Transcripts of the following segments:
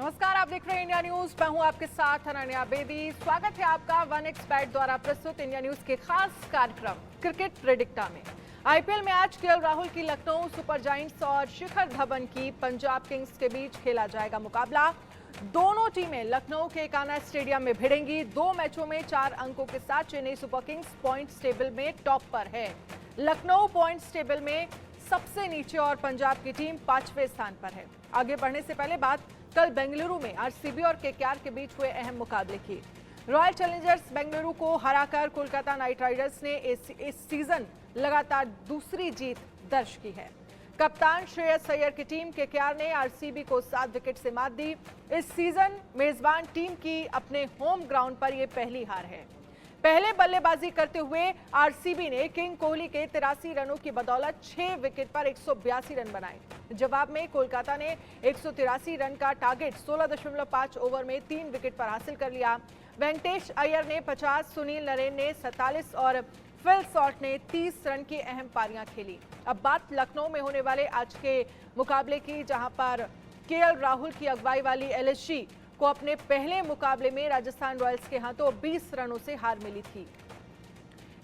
नमस्कार, आप देख रहे हैं इंडिया न्यूज। मैं हूं आपके साथ अनन्या बेदी। स्वागत है आपका वन एक्सपर्ट द्वारा प्रस्तुत इंडिया न्यूज के खास कार्यक्रम क्रिकेट प्रेडिक्टा में। आईपीएल में आज केएल राहुल की लखनऊ सुपर जायंट्स और शिखर धवन की पंजाब किंग्स के बीच खेला जाएगा मुकाबला। दोनों टीमें लखनऊ के एकाना स्टेडियम में भिड़ेंगी। 2 मैचों में 4 अंकों के साथ Chennai super Kings points table में टॉप पर है। लखनऊ पॉइंट्स टेबल में सबसे नीचे और पंजाब की टीम 5वें स्थान पर है। आगे बढ़ने से पहले बात कल बेंगलुरु में आरसीबी और केकेआर के बीच हुए अहम मुकाबले की। रॉयल चैलेंजर्स बेंगलुरु को हराकर कोलकाता नाइट राइडर्स ने इस सीजन लगातार दूसरी जीत दर्ज की है। कप्तान श्रेयस अय्यर की टीम केकेआर ने आरसीबी को 7 विकेट से मात दी। इस सीजन मेजबान टीम की अपने होम ग्राउंड पर यह पहली हार है। पहले बल्लेबाजी करते हुए आरसीबी ने किंग कोहली के 83 रनों की बदौलत 6 विकेट पर 182 रन बनाए। जवाब में कोलकाता ने 183 रन का टारगेट 16.5 ओवर में 3 विकेट पर हासिल कर लिया। वेंकटेश अय्यर ने 50, सुनील नरेन ने 47 और फिल सॉल्ट ने 30 रन की अहम पारियां खेली। अब बात लखनऊ में होने वाले आज के मुकाबले की, जहां पर केएल राहुल की अगुवाई वाली एलएसजी को अपने पहले मुकाबले में राजस्थान रॉयल्स के हाथों 20 रनों से हार मिली थी।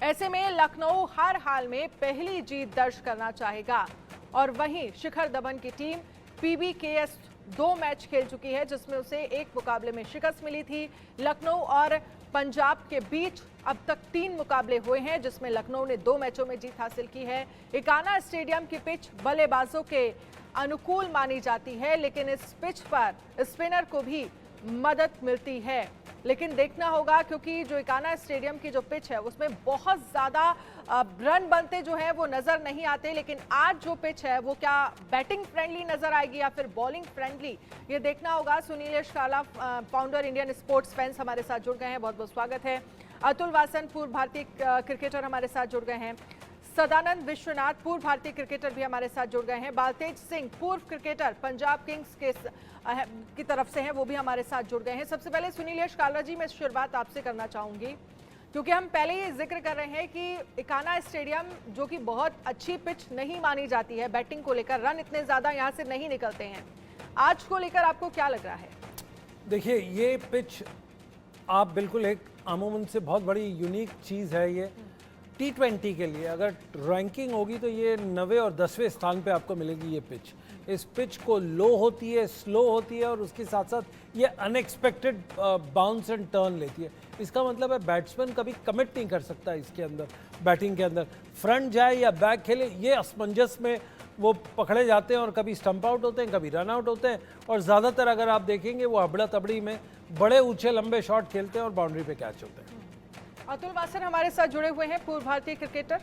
ऐसे में लखनऊ हर हाल में पहली जीत दर्ज करना चाहेगा और वहीं शिखर धवन की टीम पीबीकेएस 2 मैच खेल चुकी है, जिसमें उसे एक मुकाबले में शिकस्त मिली थी। लखनऊ और पंजाब के बीच अब तक 3 मुकाबले हुए हैं, जिसमें लखनऊ ने 2 मैचों में जीत हासिल की है। एकाना स्टेडियम की पिच बल्लेबाजों के अनुकूल मानी जाती है, लेकिन इस पिच पर स्पिनर को भी मदद मिलती है। लेकिन देखना होगा, क्योंकि जो एकाना स्टेडियम की जो पिच है उसमें बहुत ज़्यादा रन बनते जो है वो नज़र नहीं आते। लेकिन आज जो पिच है वो क्या बैटिंग फ्रेंडली नज़र आएगी या फिर बॉलिंग फ्रेंडली, ये देखना होगा। सुनील काला, फाउंडर इंडियन स्पोर्ट्स फैंस, हमारे साथ जुड़ गए हैं। बहुत बहुत स्वागत है। अतुल वासन, पूर्व भारतीय क्रिकेटर, हमारे साथ जुड़ गए हैं। सदानंद विश्वनाथ, पूर्व भारतीय क्रिकेटर, भी हमारे साथ जुड़ गए हैं। बालतेज सिंह, पूर्व क्रिकेटर, पंजाब किंग्स की तरफ से हैं, वो भी हमारे साथ जुड़ गए हैं। सबसे पहले सुनील काला जी, मैं शुरुआत आपसे करना चाहूंगी, क्योंकि हम पहले ही जिक्र कर रहे हैं कि एकाना स्टेडियम जो कि बहुत अच्छी पिच नहीं मानी जाती है बैटिंग को लेकर, रन इतने ज्यादा यहाँ से नहीं निकलते हैं। आज को लेकर आपको क्या लग रहा है? देखिए, ये पिच आप बिल्कुल एक अमूमन से बहुत बड़ी यूनिक चीज़ है। ये T20 के लिए अगर रैंकिंग होगी तो ये 9वें और 10वें स्थान पे आपको मिलेगी ये पिच। इस पिच को लो होती है, स्लो होती है और उसके साथ साथ ये अनएक्सपेक्टेड बाउंस एंड टर्न लेती है। इसका मतलब है बैट्समैन कभी कमिट नहीं कर सकता इसके अंदर, बैटिंग के अंदर फ्रंट जाए या बैक खेले, ये असमंजस में वो पकड़े जाते हैं और कभी स्टंप आउट होते हैं, कभी रन आउट होते हैं। और ज़्यादातर अगर आप देखेंगे वो हबड़ा तबड़ी में बड़े ऊंचे लंबे शॉट खेलते हैं और बाउंड्री पे कैच होते हैं। अतुल वासन हमारे साथ जुड़े हुए हैं, पूर्व भारतीय क्रिकेटर।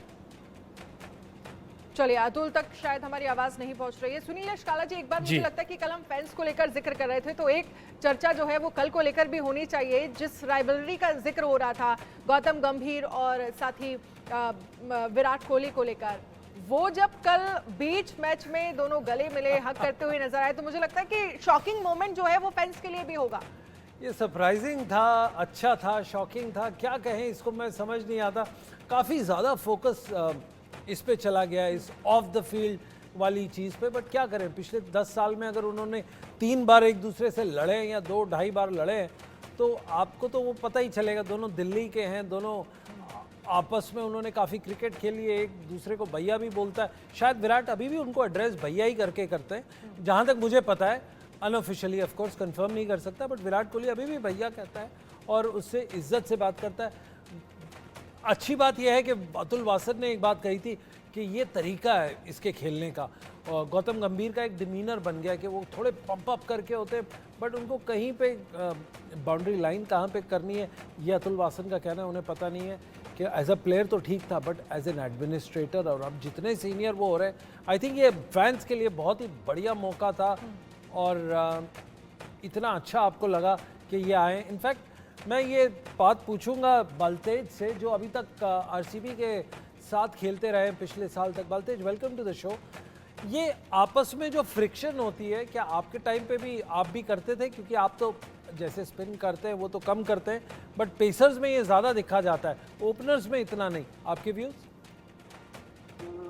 चलिए, अतुल तक शायद हमारी आवाज नहीं पहुंच रही है। सुनील काला जी, एक बार मुझे लगता है कि कल हम फैंस को लेकर जिक्र कर रहे थे, तो एक चर्चा जो है वो कल को लेकर भी होनी चाहिए। जिस राइवलरी का जिक्र हो रहा था गौतम गंभीर और साथ ही विराट कोहली को लेकर, वो जब कल बीच मैच में दोनों गले मिले, हक करते हुए नजर आए, तो मुझे लगता है कि शॉकिंग मोमेंट जो है वो फैंस के लिए भी होगा। ये सरप्राइजिंग था, अच्छा था, शॉकिंग था, क्या कहें इसको, मैं समझ नहीं आता। काफ़ी ज़्यादा फोकस इस पे चला गया, इस ऑफ द फील्ड वाली चीज़ पे। बट क्या करें, पिछले 10 साल में अगर उन्होंने 3 बार एक दूसरे से लड़े या 2-2.5 बार लड़े हैं, तो आपको तो वो पता ही चलेगा। दोनों दिल्ली के हैं, दोनों आपस में उन्होंने काफ़ी क्रिकेट खेली है, एक दूसरे को भैया भी बोलता है। शायद विराट अभी भी उनको एड्रेस भैया ही करके करते हैं, जहाँ तक मुझे पता है। अनऑफिशियली ऑफ कोर्स कंफर्म नहीं कर सकता, बट विराट कोहली अभी भी भैया कहता है और उससे इज्जत से बात करता है। अच्छी बात यह है कि अतुल वासन ने एक बात कही थी कि ये तरीका है इसके खेलने का, और गौतम गंभीर का एक डिमीनर बन गया कि वो थोड़े पंप अप करके होते हैं, बट उनको कहीं पे बाउंड्री लाइन कहाँ पे करनी है ये अतुल वासन का कहना है, उन्हें पता नहीं है। कि एज अ प्लेयर तो ठीक था, बट एज एन एडमिनिस्ट्रेटर और अब जितने सीनियर वो हो रहे हैं, आई थिंक ये फैंस के लिए बहुत ही बढ़िया मौका था। और इतना अच्छा आपको लगा कि ये आए। इनफैक्ट मैं ये बात पूछूंगा बालतेज से, जो अभी तक आरसीबी के साथ खेलते रहे पिछले साल तक। बालतेज, वेलकम टू द शो। ये आपस में जो फ्रिक्शन होती है, क्या आपके टाइम पे भी आप भी करते थे? क्योंकि आप तो जैसे स्पिन करते हैं वो तो कम करते हैं, बट पेसर्स में ये ज़्यादा दिखा जाता है, ओपनर्स में इतना नहीं। आपके व्यूज़?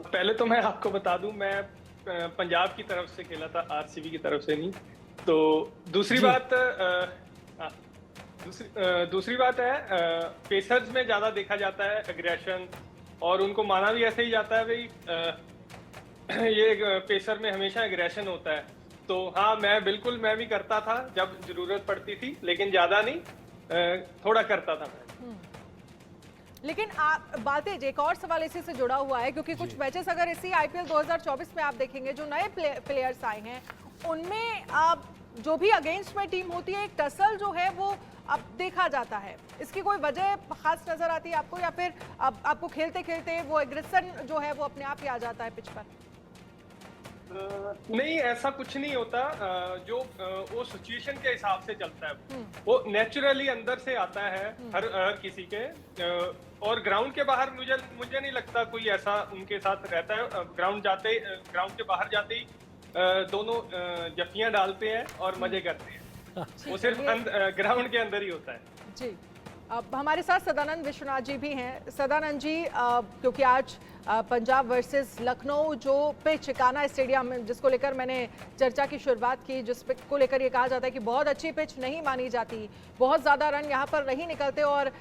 पहले तो मैं आपको बता दूं, मैं पंजाब की तरफ से खेला था, आरसीबी की तरफ से नहीं। तो दूसरी जी। बात हाँ, दूसरी बात है, पेसर्स में ज्यादा देखा जाता है एग्रेशन, और उनको माना भी ऐसे ही जाता है भाई, ये पेसर में हमेशा एग्रेशन होता है। तो हाँ, मैं भी करता था जब जरूरत पड़ती थी, लेकिन ज्यादा नहीं, थोड़ा करता था मैं। लेकिन आप बातें, एक और सवाल इसी से जुड़ा हुआ है, क्योंकि कुछ मैचेस अगर इसी आईपीएल 2024 में आप देखेंगे, जो नए प्लेयर्स आए हैं उनमें आप जो भी अगेंस्ट में टीम होती है, एक टसल जो है वो अब देखा जाता है। इसकी कोई वजह खास नजर आती है आपको, या फिर अब आपको खेलते खेलते वो एग्रेशन जो है वो अपने आप ही आ जाता है पिच पर? नहीं, ऐसा कुछ नहीं होता। जो वो सिचुएशन के हिसाब से चलता है, वो नेचुरली अंदर से आता है हर किसी के। और ग्राउंड के बाहर मुझे नहीं लगता कोई ऐसा उनके साथ रहता है। ग्राउंड के बाहर जाते ही दोनों जफ्फियां डालते हैं और मजे करते हैं। वो सिर्फ ग्राउंड के अंदर ही होता है। जी, अब हमारे साथ सदानंद विश्वनाथ जी भी हैं। सदानंद जी, क्योंकि आज पंजाब वर्सेस लखनऊ जो पिच कान्हा स्टेडियम में, जिसको लेकर मैंने चर्चा की शुरुआत की, जिस पिच को लेकर ये कहा जाता है कि बहुत अच्छी पिच नहीं मानी जाती, बहुत ज़्यादा रन यहाँ पर नहीं निकलते, और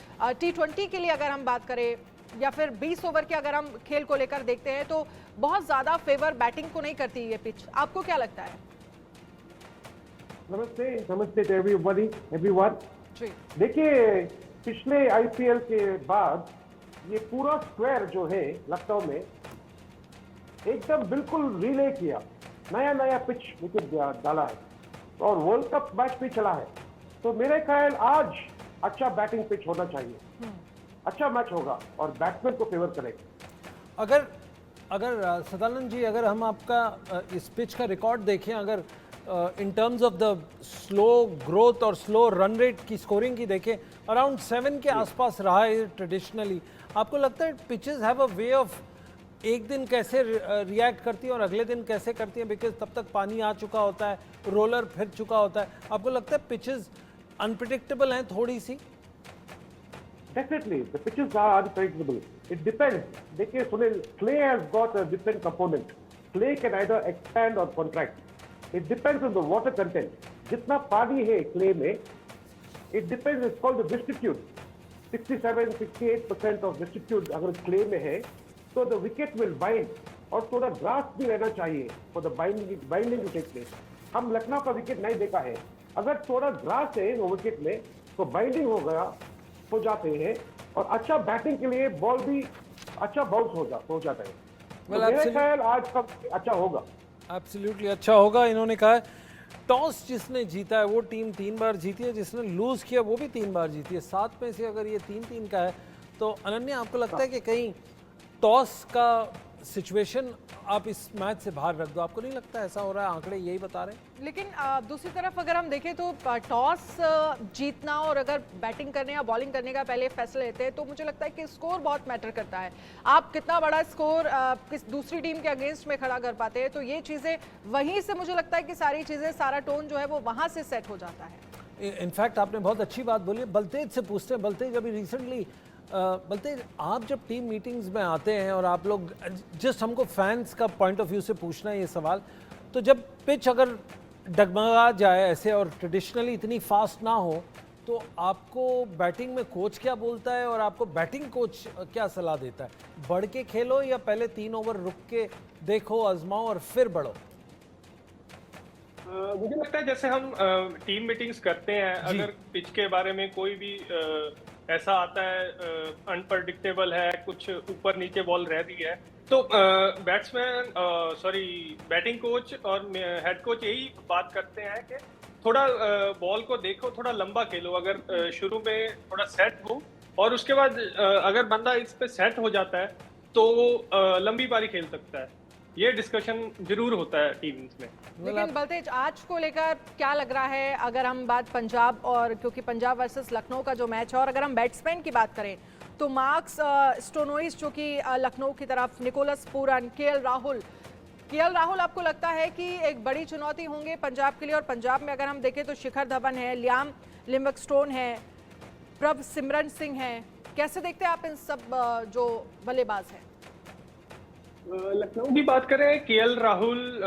T20 के लिए अगर हम बात करें या फिर 20 ओवर के अगर हम खेल को लेकर देखते हैं, तो बहुत ज़्यादा फेवर बैटिंग को नहीं करती ये पिच। आपको क्या लगता है? नमस्ते, नमस्ते टू एवरीवन। जी, देखिए, पिछले आईपीएल के बाद ये पूरा स्क्वायर जो है लखनऊ में एकदम बिल्कुल रिले किया, नया नया पिच विकेट डाला है और वर्ल्ड कप मैच भी चला है। तो मेरे ख्याल आज अच्छा बैटिंग पिच होना चाहिए, अच्छा मैच होगा और बैट्समैन को फेवर करेगा। अगर अगर सदानंद जी, अगर हम आपका इस पिच का रिकॉर्ड देखें, अगर in terms of the slow growth और स्लो रन रेट की स्कोरिंग की देखें, अराउंड 7 के आसपास रहा है ट्रेडिशनली। आपको लगता है pitches have a way of एक दिन कैसे रिएक्ट करती है और अगले दिन कैसे करती है, बिकॉज तब तक पानी आ चुका होता है, रोलर फिर चुका होता है। आपको लगता है पिचेस अनप्रिडिक्टेबल हैं थोड़ी सी? Definitely, the pitches are unpredictable. It depends. देखिए Sunil, clay has got a different component. Clay can either expand or contract. It depends on the water content. जितना पानी है clay में, it depends. It's called the vicissitude. 67-68% of vicissitude अगर clay में है, तो the wicket will bind. और थोड़ा grass भी रहना चाहिए for the binding to take place. हम लखनऊ का विकेट नहीं देखा है। अगर थोड़ा ग्रास है वो विकेट में, तो बाइंडिंग हो जाते हैं और अच्छा बैटिंग के लिए बॉल भी अच्छा बाउंस हो जाता है। तो मेरा ख्याल आज का अच्छा होगा। एब्सोल्युटली अच्छा होगा। इन्होंने कहा है टॉस जिसने जीता है वो टीम 3 बार जीती है, जिसने लूज किया वो भी 3 बार जीती है। 7 में से अगर ये 3-3 का है, तो अनन्या आपको लगता है कि कहीं टॉस का सिचुएशन आप इस मैच से बाहर रख दो? आपको नहीं लगता ऐसा हो रहा है? आंकड़े यही बता रहे हैं। लेकिन दूसरी तरफ अगर हम देखें तो टॉस जीतना और अगर बैटिंग करने या बॉलिंग करने का पहले फैसला लेते हैं, तो मुझे लगता है कि स्कोर बहुत मैटर करता है। आप कितना बड़ा स्कोर किस दूसरी टीम के अगेंस्ट में खड़ा कर पाते हैं, तो ये चीज़ें वहीं से मुझे लगता है कि सारी चीज़ें, सारा टोन जो है वो वहाँ से सेट हो जाता है। इनफैक्ट आपने बहुत अच्छी बात बोली। बलतेज से पूछते हैं। बलतेज, अभी रिसेंटली बलतेज, आप जब टीम मीटिंग्स में आते हैं और आप लोग, जस्ट हमको फैंस का पॉइंट ऑफ व्यू से पूछना है ये सवाल, तो जब पिच अगर डगमगा जाए ऐसे और ट्रेडिशनली इतनी फास्ट ना हो, तो आपको बैटिंग में कोच क्या बोलता है और आपको बैटिंग कोच क्या सलाह देता है? बढ़ के खेलो या पहले 3 ओवर रुक के देखो, आजमाओ और फिर बढ़ो? मुझे लगता है जैसे हम टीम मीटिंग्स करते हैं, अगर पिच के बारे में कोई भी ऐसा आता है अनप्रडिक्टेबल है, कुछ ऊपर नीचे बॉल रह रही है, तो बैटिंग कोच और हेड कोच यही बात करते हैं कि थोड़ा बॉल को देखो, थोड़ा लंबा खेलो। अगर शुरू में थोड़ा सेट हो और उसके बाद अगर बंदा इस पे सेट हो जाता है तो लंबी पारी खेल सकता है। ये डिस्कशन जरूर होता है टीम्स में। लेकिन बलतेज, आज को लेकर क्या लग रहा है, अगर हम बात पंजाब और, क्योंकि पंजाब वर्सेस लखनऊ का जो मैच है, और अगर हम बैट्समैन की बात करें तो मार्क्स स्टोनोइस जो कि लखनऊ की तरफ, निकोलस पूरन, केएल राहुल आपको लगता है कि एक बड़ी चुनौती होंगे पंजाब के लिए? और पंजाब में अगर हम देखें तो शिखर धवन है, लियाम लिविंगस्टोन है, प्रभ सिमरन सिंह है। कैसे देखते हैं आप इन सब जो बल्लेबाज हैं? लखनऊ की बात करें, केएल राहुल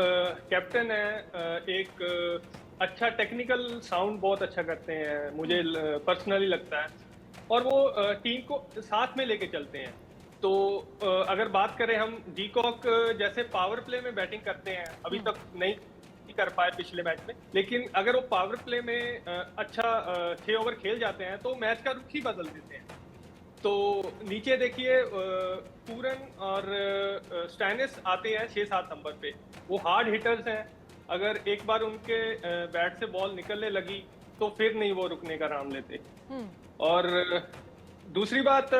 कैप्टन है, एक अच्छा टेक्निकल साउंड बहुत अच्छा करते हैं, मुझे पर्सनली लगता है, और वो टीम को साथ में लेके चलते हैं। तो अगर बात करें हम, डीकॉक जैसे पावर प्ले में बैटिंग करते हैं, अभी तक नहीं कर पाए पिछले मैच में, लेकिन अगर वो पावर प्ले में अच्छा 6 ओवर खेल जाते हैं तो मैच का रुख ही बदल देते हैं। तो नीचे देखिए पूरन और स्टैनिस आते हैं 6-7 नंबर पे, वो हार्ड हिटर्स हैं। अगर एक बार उनके बैट से बॉल निकलने लगी तो फिर नहीं वो रुकने का नाम लेते। और दूसरी बात,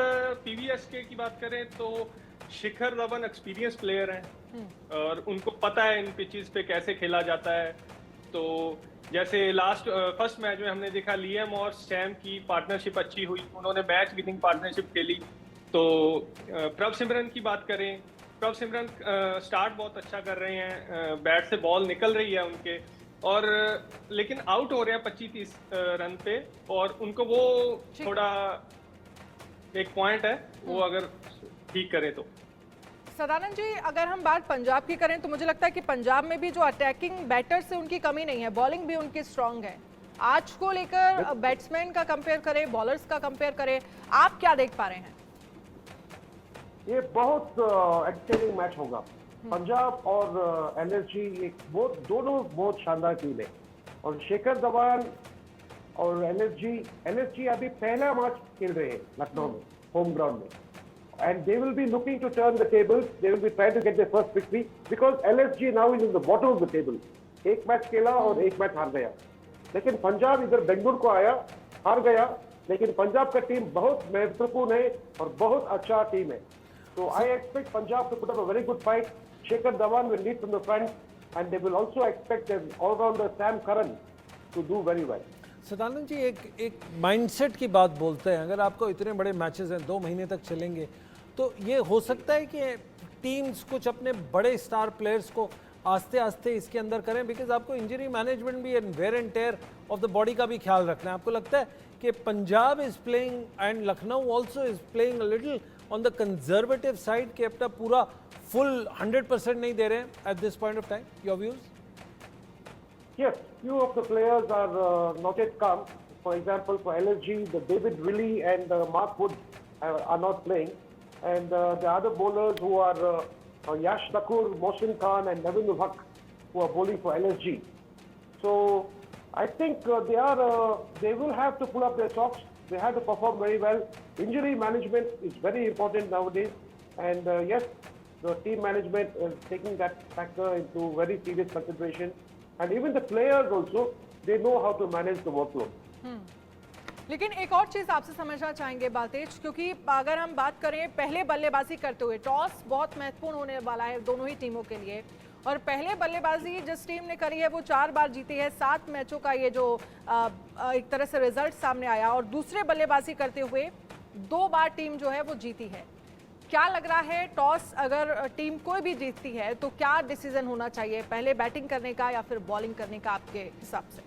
पीवीएसके की बात करें तो शिखर धवन एक्सपीरियंस प्लेयर हैं और उनको पता है इन पिचेस पे कैसे खेला जाता है। तो जैसे फर्स्ट मैच में हमने देखा लियम और सैम की पार्टनरशिप अच्छी हुई, उन्होंने मैच विनिंग पार्टनरशिप खेली। तो प्रभ सिमरन की बात करें, प्रभ सिमरन स्टार्ट बहुत अच्छा कर रहे हैं, बैट से बॉल निकल रही है उनके, और लेकिन आउट हो रहे हैं 25-30 रन पे, और उनको वो थोड़ा एक पॉइंट है, वो अगर ठीक करें तो। सदानंद जी, अगर हम बात पंजाब की करें तो मुझे लगता है कि पंजाब में भी जो अटैकिंग बैटर्स है उनकी कमी नहीं है, बॉलिंग भी उनकी स्ट्रांग है। आज को लेकर बैट्समैन का कंपेयर करें, बॉलर्स का कंपेयर करें, आप क्या देख पा रहे हैं? ये बहुत एक्साइटिंग मैच होगा। पंजाब और एनएसजी एक दोनों बहुत शानदार टीम है, और शेखर धवन और एनएसजी अभी पहला मैच खेल रहे हैं लखनऊ में, होम ग्राउंड में, and they will be looking to turn the tables. They will be trying to get their first victory because LSG now is in the bottom of the table. एक match खेला और एक match हार गया, लेकिन पंजाब इधर बेंगलुरु को आया, हार गया, लेकिन पंजाब का टीम बहुत महत्वपूर्ण है और बहुत अच्छा टीम है। So I expect Punjab to put up a very good fight. Shekhar Dhawan will lead from the front, and they will also expect an all-rounder Sam Curran to do very well. Sadanand ji, एक mindset की बात बोलते हैं। अगर आपको इतने बड़े matches हैं, 2 महीने तक चलेंगे, तो ये हो सकता है कि टीम्स कुछ अपने बड़े स्टार प्लेयर्स को आस्ते आस्ते इसके अंदर करें, बिकॉज आपको इंजरी मैनेजमेंट भी and wear and tear of the body का भी ख्याल रखना है। आपको लगता है कि Punjab is playing and Lucknow also is playing a little on the conservative side, कि अपना पूरा फुल 100% नहीं दे रहे हैं at this point of time? Your views? Yes, few of the players are not yet come. For example, for LSG, the David Willey and Mark Wood are not playing, and the other bowlers who are Yash Thakur, Mohsin Khan, and Naveen ul Haq, who are bowling for LSG. So I think they will have to pull up their socks. They have to perform very well. Injury management is very important nowadays, and yes, the team management is taking that factor into very serious consideration. And even the players also, they know how to manage the workload. लेकिन एक और चीज आपसे समझना चाहेंगे बातेज, क्योंकि अगर हम बात करें पहले बल्लेबाजी करते हुए, टॉस बहुत महत्वपूर्ण होने वाला है दोनों ही टीमों के लिए, और पहले बल्लेबाजी जिस टीम ने करी है वो 4 बार जीती है। 7 मैचों का ये जो एक तरह से रिजल्ट सामने आया, और दूसरे बल्लेबाजी करते हुए 2 बार टीम जो है वो जीती है। क्या लग रहा है, टॉस अगर टीम कोई भी जीतती है तो क्या डिसीजन होना चाहिए, पहले बैटिंग करने का या फिर बॉलिंग करने का आपके हिसाब से?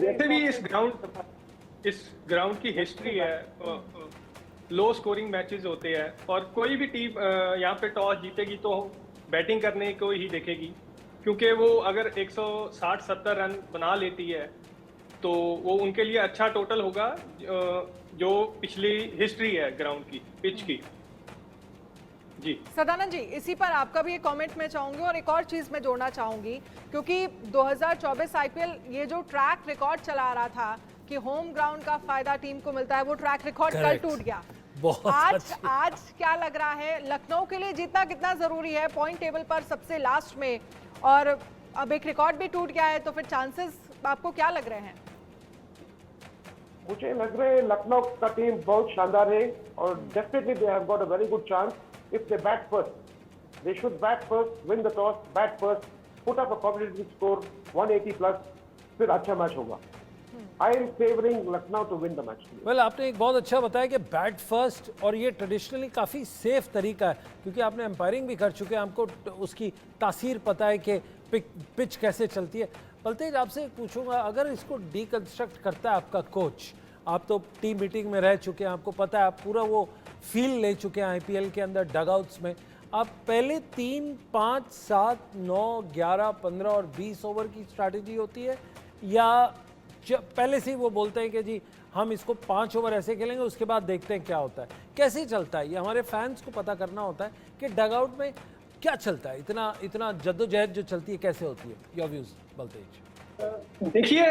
जैसे भी इस ग्राउंड की हिस्ट्री है, लो स्कोरिंग मैचेस होते हैं, और कोई भी टीम यहाँ पे टॉस जीतेगी तो बैटिंग करने को ही देखेगी, क्योंकि वो अगर 160-70 रन बना लेती है तो वो उनके लिए अच्छा टोटल होगा, जो पिछली हिस्ट्री है ग्राउंड की, पिच की। जी सदानंद जी, इसी पर आपका भी एक कमेंट मैं चाहूंगी, और एक और चीज मैं जोड़ना चाहूंगी, क्योंकि 2024 आईपीएल ये जो ट्रैक रिकॉर्ड चला आ रहा था कि होम ग्राउंड का फायदा टीम को मिलता है, वो ट्रैक रिकॉर्ड कल टूट गया। आज क्या लग रहा है, लखनऊ के लिए जीतना कितना जरूरी है पॉइंट टेबल पर सबसे लास्ट में, और अब एक रिकॉर्ड भी टूट गया है, तो फिर चांसेस आपको क्या लग रहे हैं? मुझे लग रहा है लखनऊ का टीम बहुत शानदार है, और definitely they have got a very good chance if they bat first. They should bat first, win the toss, bat first, put up a competitive score 180 plus, फिर अच्छा मैच होगा। I am favouring Lucknow to win the match. Well, आपने एक बहुत अच्छा बताया कि bat first, और ये ट्रेडिशनली काफ़ी सेफ तरीका है, क्योंकि आपने एम्पायरिंग भी कर चुके हैं, हमको उसकी तासीर पता है कि पिच कैसे चलती है। बलतेज, आपसे पूछूंगा, अगर इसको डीकंस्ट्रक्ट करता है आपका कोच, आप तो टीम मीटिंग में रह चुके हैं, आपको पता है, आप पूरा वो फील ले चुके हैं आईपीएल के अंदर डगआउट्स में, आप पहले 3, 5, 7, 9, 11, 15 और 20 ओवर की स्ट्रैटेजी होती है, या पहले से ही वो बोलते हैं कि जी हम इसको 5 ओवर ऐसे खेलेंगे, उसके बाद देखते हैं क्या होता है? कैसे चलता है ये? हमारे फैंस को पता करना होता है कि डगआउट में क्या चलता है, इतना जद्दोजहद जो चलती है कैसे होती है? Your views Baltej. देखिए,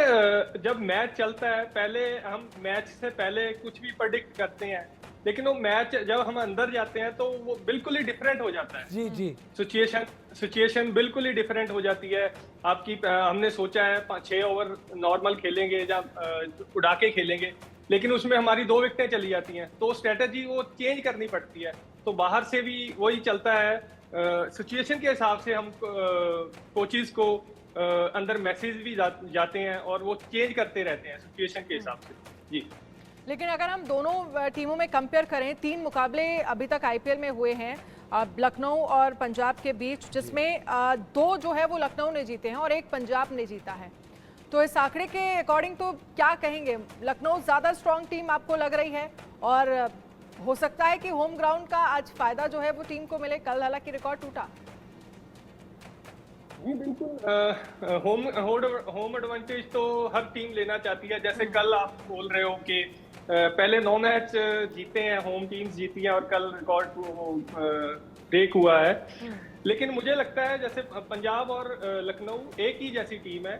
जब मैच चलता है, पहले हम मैच से पहले कुछ भी प्रेडिक्ट करते हैं, लेकिन वो मैच जब हम अंदर जाते हैं तो वो बिल्कुल ही डिफरेंट हो जाता है। जी जी, सिचुएशन बिल्कुल ही डिफरेंट हो जाती है आपकी। हमने सोचा है 6 ओवर नॉर्मल खेलेंगे या उड़ा के खेलेंगे, लेकिन उसमें हमारी 2 विकेटें चली जाती हैं, तो स्ट्रेटजी वो चेंज करनी पड़ती है। तो बाहर से भी वही चलता है, सिचुएशन के हिसाब से हम कोचेस को अंदर मैसेज भी जाते हैं और वो चेंज करते रहते हैं सिचुएशन के हिसाब से। जी, लेकिन अगर हम दोनों टीमों में कंपेयर करें, 3 मुकाबले अभी तक आईपीएल में हुए हैं लखनऊ और पंजाब के बीच, जिसमें 2 जो है वो लखनऊ ने जीते हैं और 1 पंजाब ने जीता है। तो इस आंकड़े के अकॉर्डिंग तो क्या कहेंगे, लखनऊ ज़्यादा स्ट्रॉन्ग टीम आपको लग रही है, और हो सकता है कि होम ग्राउंड का आज फायदा जो है वो टीम को मिले? कल हालांकि रिकॉर्ड टूटा। जी बिल्कुल, होम एडवांटेज तो हर टीम लेना चाहती है। जैसे कल आप बोल रहे हो कि पहले 9 मैच जीते हैं, होम टीम्स जीती हैं, और कल रिकॉर्ड ब्रेक हुआ है। लेकिन मुझे लगता है जैसे पंजाब और लखनऊ एक ही जैसी टीम है,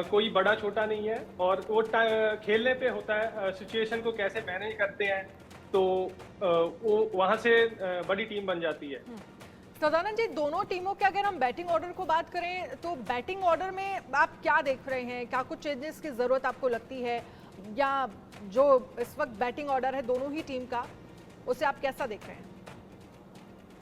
कोई बड़ा छोटा नहीं है, और वो खेलने पे होता है, सिचुएशन को कैसे मैनेज करते हैं, तो वो वहां से बड़ी टीम बन जाती है। सदानंद जी, दोनों टीमों के अगर हम बैटिंग ऑर्डर को बात करें तो बैटिंग ऑर्डर में आप क्या देख रहे हैं? क्या कुछ चेंजेस की जरूरत आपको लगती है, या जो इस वक्त बैटिंग ऑर्डर है दोनों ही टीम का, उसे आप कैसा देख रहे हैं?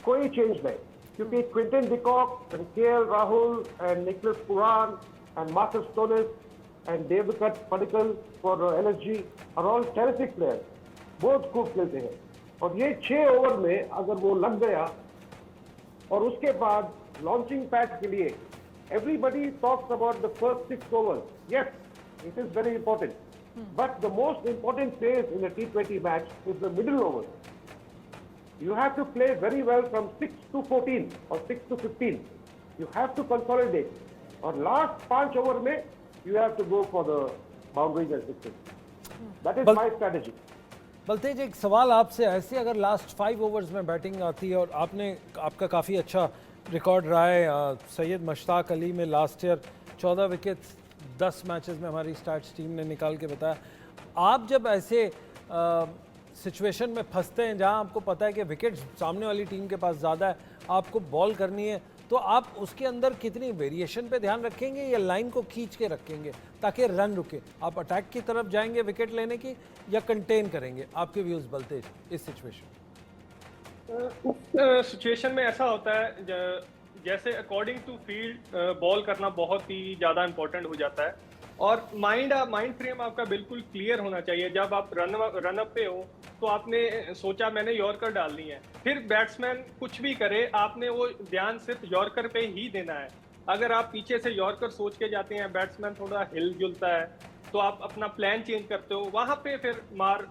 कोई चेंज नहीं, क्योंकि Quinton de Kock, KL Rahul and Nicholas Pooran and Marcus Stoinis and David Padikkal for LSG are all terrific players, बहुत खूब खेलते हैं। और ये 6 ओवर में अगर वो लग गया, और उसके बाद लॉन्चिंग पैड के लिए everybody talks about the first 6 overs. Yes, it is very important. But the most important phase in a T20 match is the middle overs. You have to play very well from 6 to 14 or 6 to 15. You have to consolidate. और last 5 over में you have to go for the boundaries and sixes. That is my strategy. Baltej, एक सवाल आपसे, ऐसे अगर last 5 overs में batting आती है, और आपका काफ़ी अच्छा रिकॉर्ड रहा है सैयद मुश्ताक अली में लास्ट ईयर 14 विकेट्स 10 मैचेस में हमारी स्टार्स टीम ने निकाल के बताया। आप जब ऐसे सिचुएशन में फंसते हैं जहां आपको पता है कि विकेट्स सामने वाली टीम के पास ज़्यादा है, आपको बॉल करनी है, तो आप उसके अंदर कितनी वेरिएशन पे ध्यान रखेंगे या लाइन को खींच के रखेंगे ताकि रन रुके? आप अटैक की तरफ जाएंगे विकेट लेने की, या कंटेन करेंगे? आपके व्यूज़ बलतेज इस सिचुएशन? उस सिचुएशन में ऐसा होता है, जैसे अकॉर्डिंग टू फील्ड बॉल करना बहुत ही ज़्यादा इंपॉर्टेंट हो जाता है, और माइंड फ्रेम आपका बिल्कुल क्लियर होना चाहिए। जब आप रन अप पे हो तो आपने सोचा मैंने यॉर्कर डालनी है, फिर बैट्समैन कुछ भी करे, आपने वो ध्यान सिर्फ यॉर्कर पे ही देना है। अगर आप पीछे से यॉर्कर सोच के जाते हैं, बैट्समैन थोड़ा हिल जुलता है, तो आप अपना प्लान चेंज करते हो, वहां पे फिर मार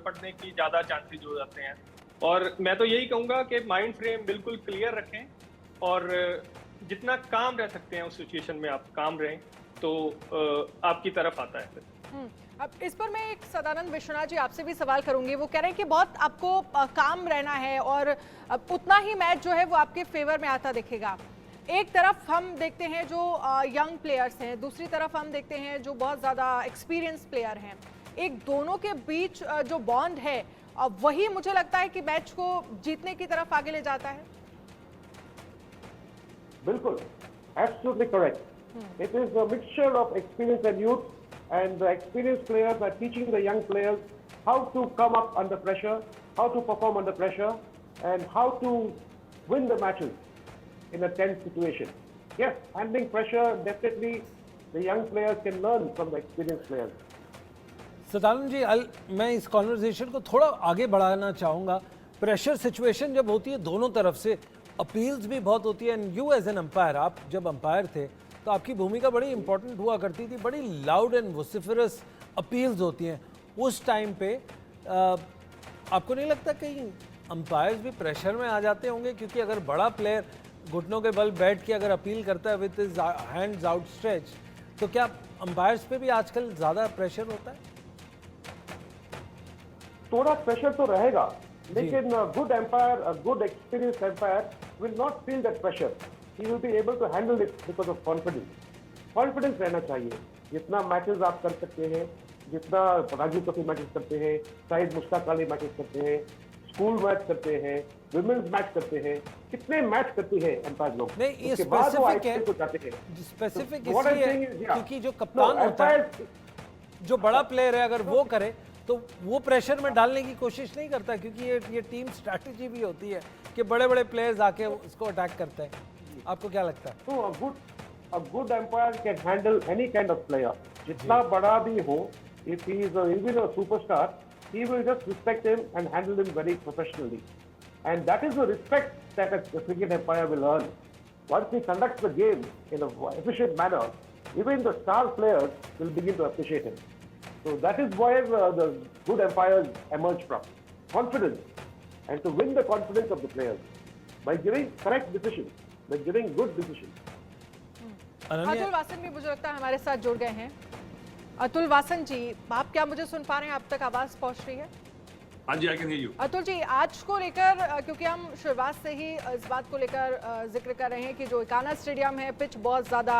पड़ने की ज़्यादा चांसेस हो जाते हैं। और मैं तो यही कहूँगा कि माइंड फ्रेम बिल्कुल क्लियर रखें, और जितना काम रह सकते हैं उस सिचुएशन में आप काम रहें, तो आपकी तरफ आता है फिर। अब इस पर मैं एक सदानंद विश्वनाथ जी आपसे भी सवाल करूंगी। वो कह रहे हैं कि बहुत आपको काम रहना है, और उतना ही मैच जो है वो आपके फेवर में आता दिखेगा। एक तरफ हम देखते हैं जो यंग प्लेयर्स हैं, दूसरी तरफ हम देखते हैं जो बहुत ज़्यादा एक्सपीरियंस प्लेयर हैं। एक दोनों के बीच जो बॉन्ड है, वही मुझे लगता है कि मैच को जीतने की तरफ आगे ले जाता है। बिल्कुल, absolutely correct. It is a mixture of experience and youth, and the experienced players are teaching the young players how to come up under pressure, how to perform under pressure, and how to win the matches in a tense situation. Yes, handling pressure, definitely the young players can learn from the experienced players. Sadanand ji, मैं इस conversation को थोड़ा आगे बढ़ाना चाहूँगा। Pressure situation जब होती है दोनों तरफ से, अपील्स भी बहुत होती है, and you as an umpire, आप जब अंपायर थे तो आपकी भूमिका बड़ी इंपॉर्टेंट हुआ करती थी, बड़ी लाउड एंड वोसिफरस अपील्स होती हैं। उस टाइम पे आपको नहीं लगता कहीं अंपायर्स भी प्रेशर में आ जाते होंगे, क्योंकि अगर बड़ा प्लेयर घुटनों के बल बैठ के अगर अपील करता है विद हिज हैंड्स आउटस्ट्रेच, तो क्या अंपायर्स पे भी आजकल ज़्यादा प्रेशर होता है? थोड़ा प्रेशर तो रहेगा, लेकिन good umpire, good experience umpire will not feel that pressure. He will be able to handle it because of confidence. Confidence रहना चाहिए. जितना मैचेस आप कर सकते हैं, जितना राजीव ट्रॉफी मैचेस करते हैं, शाहिद मुश्ताक अली मैचेस करते हैं, स्कूल मैच करते हैं, विमेंस मैच करते हैं, कितने मैच करते हैं एम्पायर लोग. नहीं, ये उसके बाद वो स्पेसिफिक है, IPL को जाते हैं. स्पेसिफिक So, what I'm इसलिए saying is, yeah. क्योंकि जो कप्तान होता है, जो बड़ा प्लेयर है, अगर वो करे तो वो प्रेशर में डालने की कोशिश नहीं करता, क्योंकि ये टीम स्ट्रैटेजी भी होती है कि बड़े बड़े प्लेयर्स आके उसको अटैक करते हैं. आपको क्या लगता है? तो a good umpire can handle any kind of player. जितना बड़ा भी हो, if he is even a superstar, he will just respect him and handle him very professionally. And that is the respect that a cricket umpire will earn. Once he conducts the game in an efficient manner, even the star players will begin to appreciate him. So that is where the good umpires emerge from. Confidence. And to win the confidence of the players by giving correct decisions, by giving good decisions. Ananya, Atul Vasan भी मुझे लगता है हमारे साथ जुड़ गए हैं. अतुल वासन जी, आप क्या मुझे सुन पा रहे हैं? आप तक आवाज पहुंच रही है? हाँ जी, I can hear you. Atul ji, आज को लेकर क्योंकि हम शुरुआत से ही इस बात को लेकर जिक्र कर रहे हैं कि जो इकाना स्टेडियम है, पिच बहुत ज़्यादा,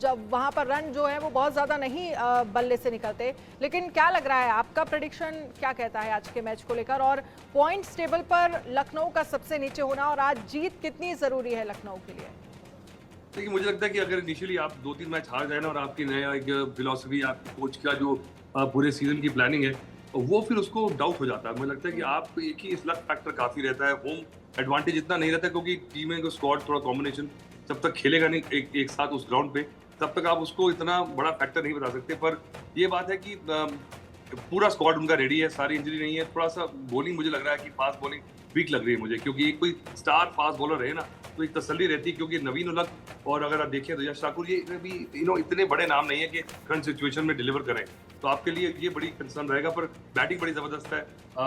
जब वहाँ पर रन जो है वो बहुत ज़्यादा नहीं बल्ले से निकलते, लेकिन क्या लग रहा है, आपका प्रेडिक्शन क्या कहता है आज के मैच को लेकर? और पॉइंट्स टेबल पर लखनऊ का सबसे नीचे होना और आज जीत कितनी ज़रूरी है लखनऊ के लिए? देखिए, मुझे लगता है कि अगर इनिशियली आप 2-3 मैच हार जाए ना, और आपकी नया एक फिलॉसफी, आपके कोच का जो पूरे सीजन की प्लानिंग है, वो फिर उसको डाउट हो जाता है. मुझे लगता है कि आप एक ही इस लक फैक्टर काफ़ी रहता है. होम एडवांटेज इतना नहीं रहता, क्योंकि टीमें को स्क्वाड थोड़ा कॉम्बिनेशन जब तक खेलेगा नहीं एक साथ उस ग्राउंड पे, तब तक आप उसको इतना बड़ा फैक्टर नहीं बता सकते. पर ये बात है कि पूरा स्क्वाड उनका रेडी है, सारी इंजरी नहीं है. थोड़ा सा बॉलिंग मुझे लग रहा है कि फास्ट बॉलिंग वीक लग रही है मुझे, क्योंकि एक कोई स्टार फास्ट बॉलर रहे ना तो एक तसल्ली रहती है. क्योंकि नवीन उलक और अगर आप देखें तो यश ठाकुर, ये भी इतने बड़े नाम नहीं है कि करंट सिचुएशन में डिलीवर करें, तो आपके लिए ये बड़ी कंसर्न रहेगा. पर बैटिंग बड़ी जबरदस्त है.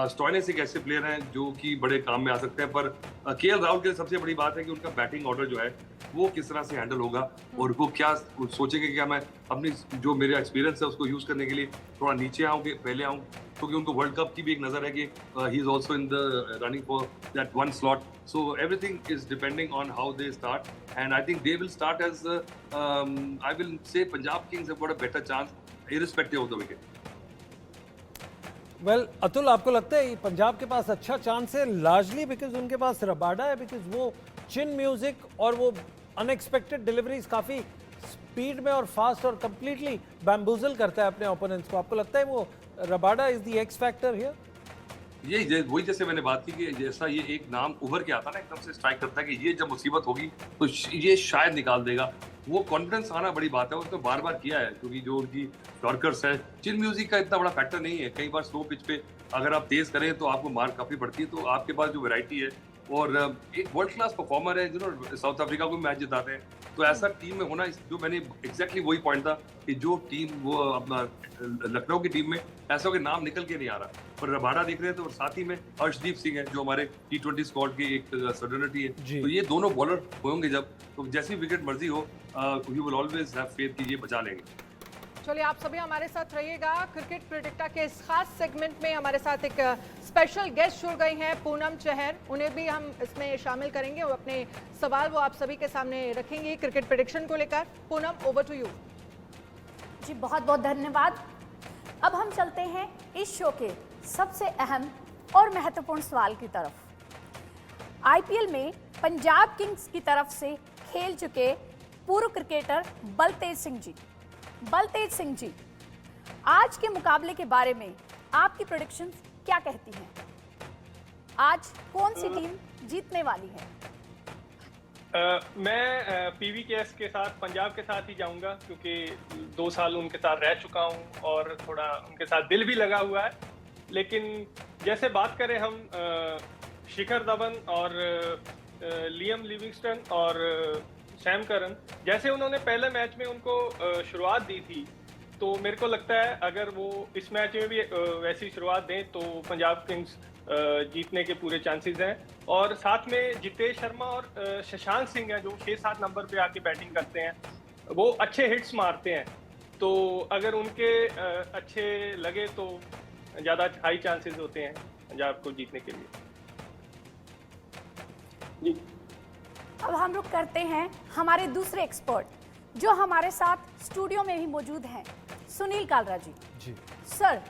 स्टॉइनिस एक ऐसे प्लेयर हैं जो कि बड़े काम में आ सकते हैं. पर केएल राहुल के लिए सबसे बड़ी बात है कि उनका बैटिंग ऑर्डर जो है वो किस तरह से हैंडल होगा, और वो क्या सोचेंगे कि क्या मैं अपनी जो मेरा एक्सपीरियंस है उसको यूज करने के लिए थोड़ा नीचे आऊँ कि पहले आऊँ, क्योंकि उनको वर्ल्ड कप की भी एक नजर है कि he is also in the running for that one slot. So everything is depending on how they start, and I think they will start as I will say Punjab Kings have got a better chance irrespective of the wicket. Well Atul, आपको लगता है पंजाब के पास अच्छा chance है largely because उनके पास Rabada है, because वो चिन music और वो अनएक्सपेक्टेड डिलीवरीज काफ़ी स्पीड में और फास्ट और कंप्लीटली बैम्बूजल करता है अपने ओपोनेंट्स को? आपको लगता है वो Rabada is the x factor here? ये वही जैसे मैंने बात की कि जैसा ये एक नाम उभर के आता ना, एकदम से स्ट्राइक करता है कि ये जब मुसीबत होगी तो ये शायद निकाल देगा. वो कॉन्फिडेंस आना बड़ी बात है. उसने बार बार किया है, क्योंकि जो उनकी यॉर्कर्स है, चिन म्यूजिक का इतना बड़ा फैक्टर नहीं है. कई बार स्लो पिच पे अगर आप तेज करें तो आपको मार काफी पड़ती है. तो आपके पास जो वैरायटी है, और एक वर्ल्ड क्लास परफॉर्मर है जो साउथ अफ्रीका को मैच जिताते हैं, तो ऐसा टीम में होना, जो मैंने एग्जैक्टली वही पॉइंट था कि जो टीम वो अपना लखनऊ की टीम में ऐसा कोई नाम निकल के नहीं आ रहा. पर रबाडा देख रहे हैं, तो साथ ही में अर्शदीप सिंह है जो हमारे T20 स्क्वाड की एक सर्टेनिटी है. तो ये दोनों बॉलर होंगे जब, तो जैसी विकेट मर्जी हो, you will always have faith कि ये बचा लेंगे. चलिए, आप सभी हमारे साथ रहिएगा. क्रिकेट प्रेडिक्टा के इस खास सेगमेंट में हमारे साथ एक स्पेशल गेस्ट जुड़ गई हैं, पूनम चहर. उन्हें भी हम इसमें शामिल करेंगे और अपने सवाल वो आप सभी के सामने रखेंगे क्रिकेट प्रेडिक्शन को लेकर. Poonam, over to you. जी, बहुत बहुत धन्यवाद. अब हम चलते हैं इस शो के सबसे अहम और महत्वपूर्ण सवाल की तरफ. आईपीएल में पंजाब किंग्स की तरफ से खेल चुके पूर्व क्रिकेटर बलतेज सिंह जी, आज के मुकाबले के बारे में आपकी प्रेडिक्शंस क्या कहती हैं? आज कौन सी टीम जीतने वाली है? मैं पीवीकेएस के साथ, पंजाब के साथ ही जाऊंगा, क्योंकि 2 साल उनके साथ रह चुका हूं और थोड़ा उनके साथ दिल भी लगा हुआ है. लेकिन जैसे बात करें हम शिखर धवन और लियम लिविंगस्टन और सैम करन, जैसे उन्होंने पहले मैच में उनको शुरुआत दी थी, तो मेरे को लगता है अगर वो इस मैच में भी वैसी शुरुआत दें तो पंजाब किंग्स जीतने के पूरे चांसेस हैं। और साथ में जितेश शर्मा और शशांक सिंह हैं जो 6-7 नंबर पे आके बैटिंग करते हैं, वो अच्छे हिट्स मारते हैं, तो अगर उनके अच्छे लगे तो ज़्यादा हाई चांसेस होते हैं पंजाब को जीतने के लिए। जी अब हम रुक करते हैं हमारे दूसरे एक्सपर्ट जो हमारे साथ स्टूडियो में भी मौजूद हैं, सुनील कालरा जी। जी सर,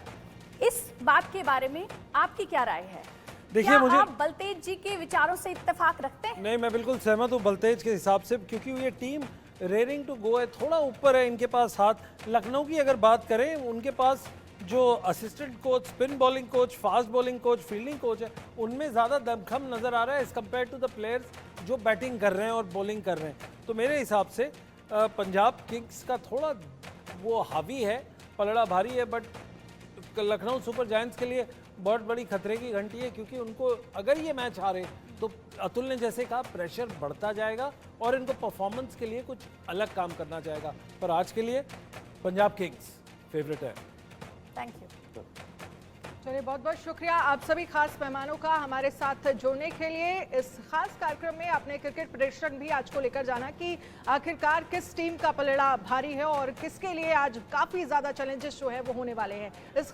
इस बात के बारे में आपकी क्या राय है? देखिए, क्या मुझे आप बलतेज जी के विचारों से इत्तेफाक रखते हैं? नहीं, मैं बिल्कुल सहमत हूँ बलतेज के हिसाब से, क्योंकि ये टीम रेयरिंग टू गो है, थोड़ा ऊपर है इनके पास हाथ। लखनऊ की अगर बात करें, उनके पास जो assistant coach, spin bowling coach, fast bowling coach, fielding coach है, उनमें ज़्यादा दमखम नज़र आ रहा है as compared to the players जो बैटिंग कर रहे हैं और बॉलिंग कर रहे हैं। तो मेरे हिसाब से पंजाब किंग्स का थोड़ा वो हावी है, पलड़ा भारी है, बट लखनऊ सुपर जायंट्स के लिए बहुत बड़ी खतरे की घंटी है, क्योंकि उनको अगर ये मैच हारे तो अतुल ने जैसे कहा प्रेशर बढ़ता जाएगा और इनको परफॉर्मेंस के लिए कुछ अलग काम करना चाहेगा। पर आज के लिए पंजाब किंग्स फेवरेट है। Thank you. चलिए, बहुत बहुत शुक्रिया आप सभी खास मेहमानों का हमारे साथ जुड़ने के लिए। इस खास कार्यक्रम में आपने क्रिकेट प्रेडिक्शन भी आज को लेकर जाना कि आखिरकार किस टीम का पलड़ा भारी है और किसके लिए आज काफ़ी ज़्यादा चैलेंजेस जो है वो होने वाले हैं। इस